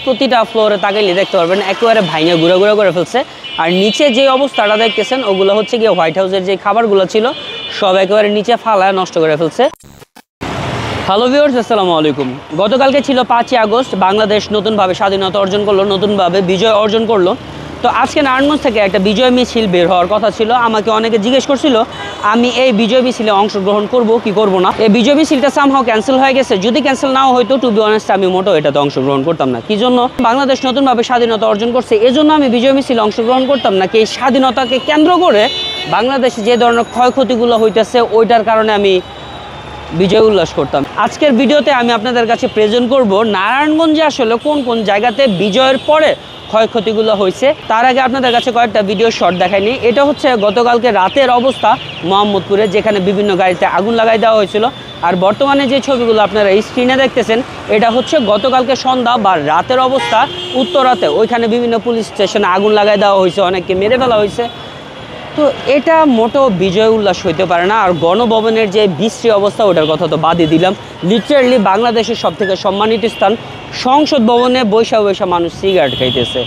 প্রতিটা ফ্লোরে তাকাইলে দেখতে পারবেন একেবারে ভাঙে গুঁড়া গুঁড়া করে ফেলছে। আর নিচে যে অবস্থাটা দেখতেছেন ওগুলো হচ্ছে গিয়ে হোয়াইট হাউসের যে খাবারগুলো ছিল সব একেবারে নিচে ফালায় নষ্ট করে ফেলছে। হ্যালো ভিউয়ার্স, আসসালামু আলাইকুম। গতকালকে ছিল 5ই আগস্ট, বাংলাদেশ নতুনভাবে স্বাধীনতা অর্জন করলো, নতুনভাবে বিজয় অর্জন করলো। তো আজকে নারায়ণগঞ্জ থেকে একটা বিজয় মিছিল বের হওয়ার কথা ছিল। আমাকে অনেকে জিজ্ঞেস করছিল আমি এই বিজয় মিছিলে অংশগ্রহণ করব কি করব না। এই বিজয় মিছিলটা সামহাও ক্যান্সেল হয়ে গেছে। যদি ক্যান্সেল নাও হয়তো, টু বি অনেস্ট, আমি মোটেও এটাতে অংশগ্রহণ করতাম না। কি জন্য? বাংলাদেশ নতুনভাবে স্বাধীনতা অর্জন করছে, এজন্য আমি বিজয় মিছিলে অংশগ্রহণ করতাম না। কি এই স্বাধীনতাকে কেন্দ্র করে বাংলাদেশে যে ধরনের ক্ষয়ক্ষতিগুলো হইতেছে ওইটার কারণে আমি বিজয় উল্লাস করতাম। আজকের ভিডিওতে আমি আপনাদের কাছে প্রেজেন্ট করব নারায়ণগঞ্জে আসলে কোন কোন জায়গাতে বিজয়ের পরে ক্ষয়ক্ষতিগুলো হয়েছে। তার আগে আপনাদের কাছে কয়েকটা ভিডিও শর্ট দেখাইনি। এটা হচ্ছে গতকালকে রাতের অবস্থা মোহাম্মদপুরে, যেখানে বিভিন্ন গাড়িতে আগুন লাগাই দেওয়া হয়েছিল। আর বর্তমানে যে ছবিগুলো আপনারা এই স্ক্রিনে দেখতেছেন এটা হচ্ছে গতকালকে সন্ধ্যা বা রাতের অবস্থা। উত্তরাতে ওইখানে বিভিন্ন পুলিশ স্টেশনে আগুন লাগাই দেওয়া হয়েছে, অনেককে মেরে ফেলা হয়েছে। তো এটা মোটেও বিজয় উল্লাস হইতে পারে না। আর গণভবনের যে বিশ্রী অবস্থা ওটার কথা তো বাদই দিলাম। লিটারালি বাংলাদেশের সবথেকে সম্মানিত স্থান সংসদ ভবনে বৈশা বৈশা মানুষ সিগারেট খাইতেছে।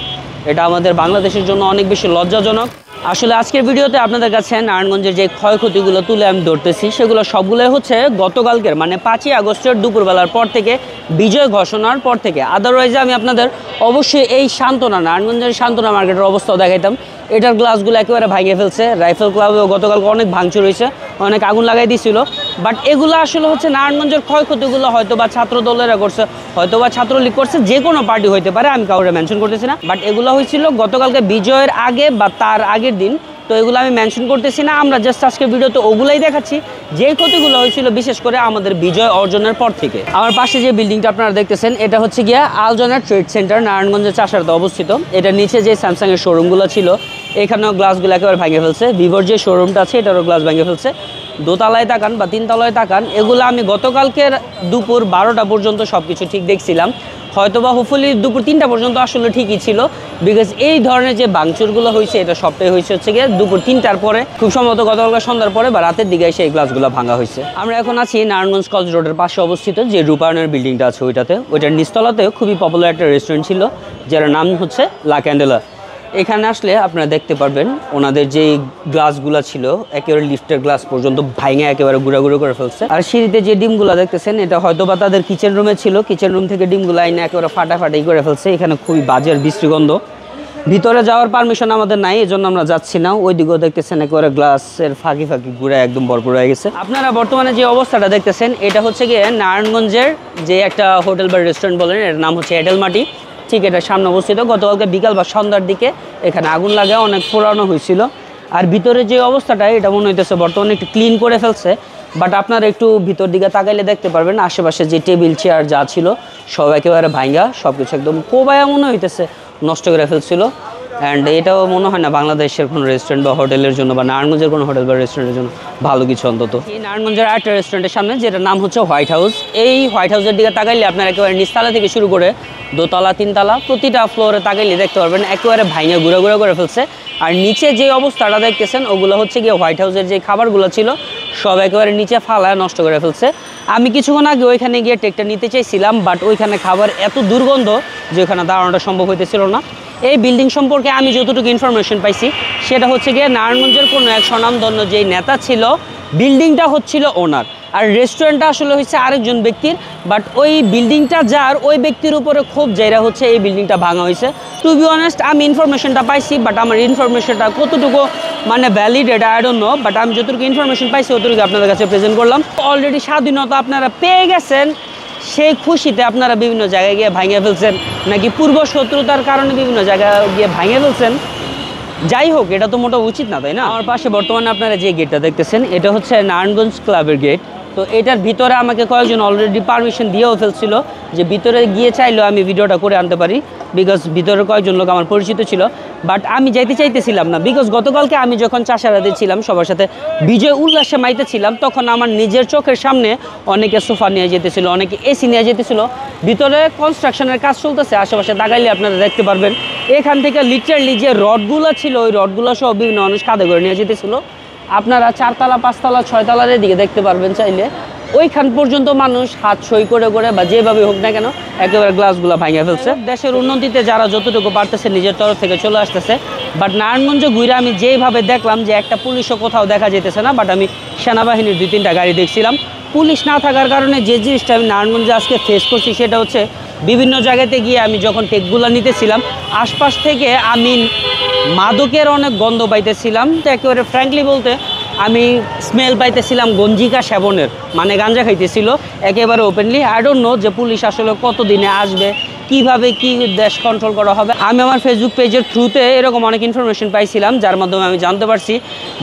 এটা আমাদের বাংলাদেশের জন্য অনেক বেশি লজ্জাজনক। আসলে আজকের ভিডিওতে আপনাদের কাছে নারায়ণগঞ্জের যে ক্ষয়ক্ষতিগুলো তুলে আমি ধরতেছি সেগুলো সবগুলোই হচ্ছে গতকালকের মানে 5ই আগস্টের দুপুরবেলার পর থেকে, বিজয় ঘোষণার পর থেকে। আদারওয়াইজে আমি আপনাদের অবশ্যই এই সান্ত্বনা, নারায়ণগঞ্জের সান্ত্বনা মার্কেটের অবস্থাও দেখাইতাম। এটার গ্লাসগুলো একেবারে ভাঙে ফেলছে। রাইফেল ক্লাবেও গতকালকে অনেক ভাঙচুর হয়েছে, অনেক আগুন লাগাই দিয়েছিল। বাট এগুলো আসলে হচ্ছে নারায়ণগঞ্জের ক্ষয়ক্ষতিগুলো হয়তো বা ছাত্র দলেরা করছে, হয়তো বা ছাত্রলীগ করছে, যে কোনো পার্টি হইতে পারে, আমি কাউরে মেনশন করতেছি না। বাট এগুলো হয়েছিল গতকালকে বিজয়ের আগে বা তার আগের দিন। তো এগুলো আমি মেনশন করতেছি না, আমরা জাস্ট আজকে ভিডিওতে ওগুলাই দেখাচ্ছি যে ক্ষতিগুলো হয়েছিল বিশেষ করে আমাদের বিজয় অর্জনের পর থেকে। আমার পাশে যে বিল্ডিংটা আপনারা দেখতেছেন এটা হচ্ছে গিয়া আলজনা ট্রেড সেন্টার, নারায়ণগঞ্জের চাষারাতে অবস্থিত। এটার নিচে যে স্যামসাংয়ের শোরুমগুলো ছিল এখানেও গ্লাসগুলো একেবারে ভেঙে ফেলছে। ভিভোর যে শোরুমটা আছে এটারও গ্লাস ভেঙে ফেলছে। দোতলায় তাকান বা তিনতলায় তাকান, এগুলো আমি গতকালকের দুপুর 12টা পর্যন্ত সব কিছু ঠিক দেখছিলাম। হয়তোবা হোপফুলি দুপুর 3টা পর্যন্ত আসলে ঠিকই ছিল, বিকজ এই ধরনের যে ভাঙচুরগুলো হয়েছে এটা সবটাই হয়েছে হচ্ছে গিয়ে দুপুর 3টার পরে, খুব সম্ভবত গতকাল সন্ধ্যার পরে বা রাতের দিকে এসে এই গ্লাসগুলো ভাঙা হয়েছে। আমরা এখন আছি নারায়ণগঞ্জ কলেজ রোডের পাশে অবস্থিত যে রূপায়ণের বিল্ডিংটা আছে ওইটাতে। ওইটার নিচতলাতেও খুবই পপুলার একটা রেস্টুরেন্ট ছিল যার নাম হচ্ছে লা ক্যান্ডেলা। এখানে আসলে আপনারা দেখতে পারবেন ওনাদের যে গ্লাসগুলো ছিল একেবারে লিফটের গ্লাস পর্যন্ত ভাঙে একেবারে গুঁড়া গুঁড়ো করে ফেলছে। আর সিঁড়িতে যে ডিমগুলো দেখতেছেন এটা হয়তো বা তাদের কিচেন রুমে ছিল, কিচেন রুম থেকে ডিমগুলো আইনে একেবারে ফাটাফাটি করে ফেলছে। এখানে খুবই বাজে আর বিশ্রী গন্ধ। ভিতরে যাওয়ার পারমিশন আমাদের নাই, এজন্য আমরা যাচ্ছি না। ওই দিকেও দেখতেছেন একেবারে গ্লাসের ফাঁকি ফাঁকি গুঁড়া একদম ভরপুর হয়ে গেছে। আপনারা বর্তমানে যে অবস্থাটা দেখতেছেন এটা হচ্ছে গিয়ে নারায়ণগঞ্জের যে একটা হোটেল বা রেস্টুরেন্ট বলেন, এর নাম হচ্ছে এঁটেল মাটি। ঠিক এটার সামনে অবস্থিত। গতকালকে বিকাল বা সন্ধ্যার দিকে এখানে আগুন লাগে অনেক পোড়ানো হয়েছিল। আর ভিতরে যে অবস্থাটা এটা মনে হইতেছে বর্তমানে একটু ক্লিন করে ফেলছে। বাট আপনারা একটু ভিতর দিকে তাকাইলে দেখতে পারবেন আশেপাশে যে টেবিল চেয়ার যা ছিল সব একেবারে ভাঙ্গা, সব কিছু একদম কোবায়া মনে হইতেছে নষ্ট করে ফেলছিল। অ্যান্ড এটাও মনে হয় না বাংলাদেশের কোনো রেস্টুরেন্ট বা হোটেলের জন্য বা নারায়ণগঞ্জের কোনো হোটেল বা রেস্টুরেন্টের জন্য ভালো কিছু অন্তত। এই নারায়ণগঞ্জের একটা রেস্টুরেন্টের সামনে যেটার নাম হচ্ছে হোয়াইট হাউস, এই হোয়াইট হাউসের দিকে তাকাইলে আপনারা একেবারে নিচতলা থেকে শুরু করে দোতলা তিনতলা প্রতিটা ফ্লোরে তাকাইলে দেখতে পারবেন একেবারে ভাঙে গুঁড়া গুঁড়া করে ফেলছে। আর নিচে যে অবস্থাটা দেখতেছেন ওগুলো হচ্ছে গিয়ে হোয়াইট হাউসের যে খাবারগুলো ছিল সব একেবারে নিচে ফালায় নষ্ট করে ফেলছে। আমি কিছুক্ষণ আগে ওইখানে গিয়ে টেকটা নিতে চাইছিলাম, বাট ওইখানে খাবার এত দুর্গন্ধ যে ওইখানে দাঁড়ানোটা সম্ভব হইতেছিল না। এই বিল্ডিং সম্পর্কে আমি যতটুকু ইনফরমেশন পাইছি সেটা হচ্ছে গিয়ে নারায়ণগঞ্জের কোনো এক স্বনামধন্য যেই নেতা ছিল, বিল্ডিংটা হচ্ছিল ওনার, আর রেস্টুরেন্টটা আসলে হচ্ছে আরেকজন ব্যক্তির। বাট ওই বিল্ডিংটা যার, ওই ব্যক্তির উপরে খুব জায়গা হচ্ছে এই বিল্ডিংটা ভাঙা হয়েছে। টু বি অনেস্ট আমি ইনফরমেশনটা পাইছি, বাট আমার ইনফরমেশনটা কতটুকু মানে ভ্যালিড এটা আই ডোন্ট নো। বাট আমি যতটুকু ইনফরমেশন পাইছি অতটুকু আপনাদের কাছে প্রেজেন্ট করলাম। অলরেডি স্বাধীনতা আপনারা পেয়ে গেছেন, সেই খুশিতে আপনারা বিভিন্ন জায়গায় গিয়ে ভাঙিয়ে ফেলছেন, নাকি পূর্ব শত্রুতার কারণে বিভিন্ন জায়গায় গিয়ে ভাঙিয়ে ফেলছেন। যাই হোক, এটা তো মোটা উচিত না, তাই না? আমার পাশে বর্তমানে আপনারা যে গেটটা দেখতেছেন এটা হচ্ছে নারায়ণগঞ্জ ক্লাবের গেট। তো এটার ভিতরে আমাকে কয়েকজন অলরেডি পারমিশন দিয়েও ফেলছিল যে ভিতরে গিয়ে চাইলেও আমি ভিডিওটা করে আনতে পারি, বিকজ ভিতরে কয়েকজন লোক আমার পরিচিত ছিল। বাট আমি যাইতে চাইতেছিলাম না, বিকজ গতকালকে আমি যখন চাষারাতে ছিলাম সবার সাথে বিজয় উল্লাসে মাইতে ছিলাম, তখন আমার নিজের চোখের সামনে অনেকে সোফা নিয়ে যেতেছিল, অনেকে এসি নিয়ে যেতেছিল। ভিতরে কনস্ট্রাকশনের কাজ চলতেছে, আশেপাশে তাকাইলে আপনারা দেখতে পারবেন এখান থেকে লিটারালি যে রডগুলো ছিল ওই রডগুলো সহ বিভিন্ন মানুষ কাঁধে করে নিয়ে যেতেছিল। আপনারা 4তলা 5তলা 6তলার দিকে দেখতে পারবেন চাইলে, ওইখান পর্যন্ত মানুষ হাত সই করে করে বা যেভাবে হোক না কেন একেবারে গ্লাসগুলো ভাঙিয়ে ফেলছে। দেশের উন্নতিতে যারা যতটুকু পারতেছে নিজের তরফ থেকে চলে আসতেছে। বাট নারায়ণগঞ্জ ঘুরে আমি যেইভাবে দেখলাম যে একটা পুলিশও কোথাও দেখা যেতেছে না, বাট আমি সেনাবাহিনীর 2-3টা গাড়ি দেখছিলাম। পুলিশ না থাকার কারণে যে জিনিসটা আমি নারায়ণগঞ্জে আজকে ফেস করছি সেটা হচ্ছে বিভিন্ন জায়গাতে গিয়ে আমি যখন টেকগুলো নিতেছিলাম আশপাশ থেকে আমি মাদকের অনেক গন্ধ পাইতেছিলাম। তো একেবারে ফ্র্যাঙ্কলি বলতে আমি স্মেল পাইতেছিলাম গঞ্জিকা সেবনের, মানে গাঞ্জা খাইতেছিল একেবারে ওপেনলি। আই ডোন্ট নো যে পুলিশ আসলে কতদিনে আসবে, কিভাবে কি দেশ কন্ট্রোল করা হবে। আমি আমার ফেসবুক পেজের থ্রুতে এরকম অনেক ইনফরমেশন পাইছিলাম, যার মাধ্যমে আমি জানতে পারছি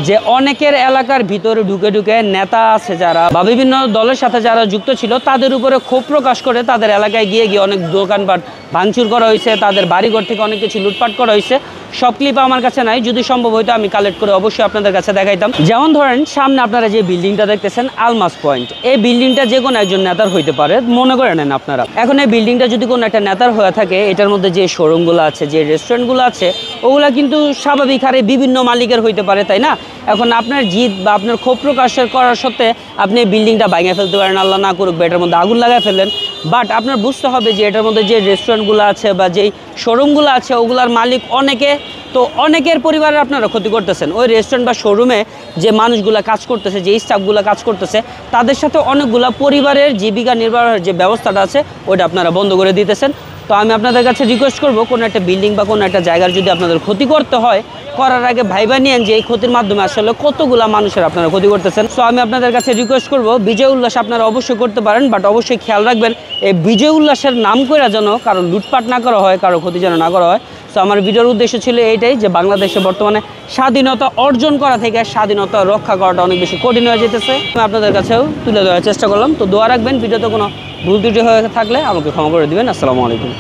যে অনেকের এলাকার ভিতরে ঢুকে ঢুকে নেতা আছে যারা বা বিভিন্ন দলের সাথে যারা যুক্ত ছিল তাদের উপরে ক্ষোভ প্রকাশ করে তাদের এলাকায় গিয়ে গিয়ে অনেক দোকানপাট ভাঙচুর করা হয়েছে, তাদের বাড়িঘর থেকে অনেক কিছু লুটপাট করা হয়েছে। সব ক্লিপ আমার কাছে নাই, যদি সম্ভব হইতো আমি কালেক্ট করে অবশ্যই আপনাদের কাছে দেখাইতাম। যেমন ধরেন সামনে আপনারা যে বিল্ডিংটা দেখতেছেন আলমাস পয়েন্ট, এই বিল্ডিংটা যে কোনো একজন নেতার হইতে পারে মনে করে নেন আপনারা। এখন এই বিল্ডিংটা যদি কোনো একটা নেতার হয়ে থাকে, এটার মধ্যে যে শোরুমগুলো আছে, যে রেস্টুরেন্টগুলো আছে, ওগুলা কিন্তু স্বাভাবিক হারে বিভিন্ন মালিকের হইতে পারে, তাই না? এখন আপনার জিদ বা আপনার ক্ষোভ প্রকাশের করার সত্ত্বে আপনি এই বিল্ডিংটা ভাঙিয়ে ফেলতে পারেন, আল্লাহ না করুক বা এটার মধ্যে আগুন লাগাই ফেললেন। বাট আপনার বুঝতে হবে যে এটার মধ্যে যে রেস্টুরেন্টগুলো আছে বা যেই শোরুমগুলো আছে ওগুলার মালিক অনেকে, তো অনেকের পরিবারের আপনারা ক্ষতি করতেছেন। ওই রেস্টুরেন্ট বা শোরুমে যে মানুষগুলো কাজ করতেছে, যে স্টাফগুলো কাজ করতেছে, তাদের সাথে অনেকগুলো পরিবারের জীবিকা নির্বাহের যে ব্যবস্থাটা আছে ওইটা আপনারা বন্ধ করে দিতেছেন। তো আমি আপনাদের কাছে রিকোয়েস্ট করব, কোনো একটা বিল্ডিং বা কোনো একটা জায়গার যদি আপনাদের ক্ষতি করতে হয়, করার আগে ভাইবা নিয়েন যে এই ক্ষতির মাধ্যমে আসলে কতগুলা মানুষের আপনারা ক্ষতি করতেছেন। সো আমি আপনাদের কাছে রিকোয়েস্ট করব, বিজয় উল্লাস আপনারা অবশ্যই করতে পারেন, বাট অবশ্যই খেয়াল রাখবেন এই বিজয় উল্লাসের নাম করে যেন কারো লুটপাট না করা হয়, কারো ক্ষতি যেন না করা হয়। সো আমার ভিডিওর উদ্দেশ্য ছিল এইটাই যে বাংলাদেশে বর্তমানে স্বাধীনতা অর্জন করা থেকে স্বাধীনতা রক্ষা করাটা অনেক বেশি কঠিন হয়ে যেতেছে। আমি আপনাদের কাছেও তুলে ধরার চেষ্টা করলাম। তো দোয়া রাখবেন, ভিডিওতে কোনো ভুল ত্রুটি হয়ে থাকলে আমাকে ক্ষমা করে দিবেন। আসসালামু আলাইকুম।